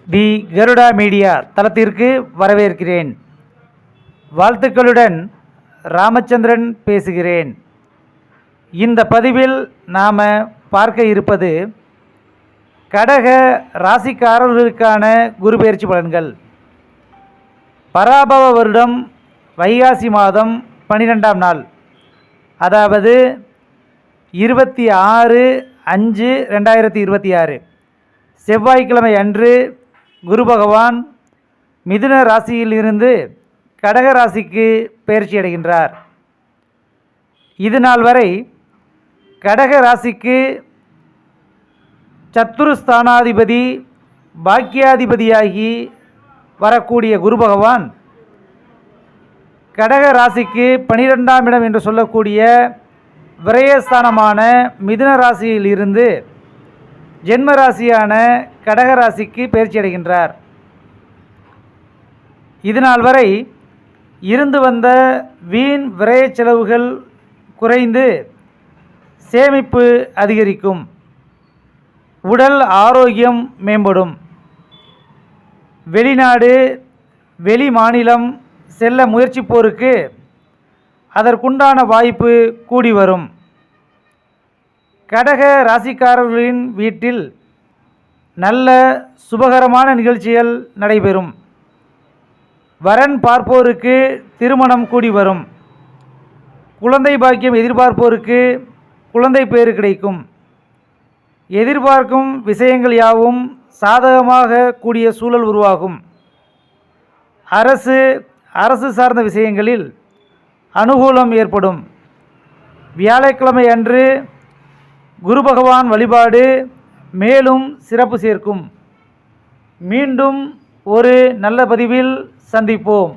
தி Garuda media தளத்திற்கு வரவேற்கிறேன். வாழ்த்துக்களுடன் ராமச்சந்திரன் பேசுகிறேன். இந்த பதிவில் நாம் பார்க்க இருப்பது கடக ராசிக்காரர்களுக்கான குரு பெயர்ச்சி பலன்கள். பராபவ வருடம் வைகாசி மாதம் 12ஆம் நாள், அதாவது 26/5/2026 செவ்வாய்க்கிழமை அன்று குரு பகவான் மிதுன ராசியிலிருந்து கடக ராசிக்கு பெயர்ச்சி அடைகின்றார். இது நாள் வரை கடக ராசிக்கு சத்துருஸ்தானாதிபதி பாக்கியாதிபதியாகி வரக்கூடிய குரு பகவான் கடக ராசிக்கு 12ஆம் இடம் என்று சொல்லக்கூடிய விரயஸ்தானமான மிதுன ராசியில் இருந்து ஜென்ம ராசியான கடக ராசிக்கு பெயர்ச்சி அடைகின்றார். இதுநாள் வரை இருந்து வந்த வீண் விரய செலவுகள் குறைந்து சேமிப்பு அதிகரிக்கும், உடல் ஆரோக்கியம் மேம்படும், வெளிநாடு வெளி மாநிலம் செல்ல முயற்சிப்போருக்கு அதற்குண்டான வாய்ப்பு கூடி வரும். கடக ராசிக்காரர்களின் வீட்டில் நல்ல சுபகரமான நிகழ்ச்சிகள் நடைபெறும். வரன் பார்ப்போருக்கு திருமணம் கூடி வரும். குழந்தை பாக்கியம் எதிர்பார்ப்போருக்கு குழந்தை பேறு கிடைக்கும். எதிர்பார்க்கும் விஷயங்கள் யாவும் சாதகமாக கூடிய சூழல் உருவாகும். அரசு சார்ந்த விஷயங்களில் அனுகூலம் ஏற்படும். வியாழக்கிழமை அன்று குரு பகவான் வழிபாடு மேலும் சிறப்பு சேர்க்கும். மீண்டும் ஒரு நல்ல பதிவில் சந்திப்போம்.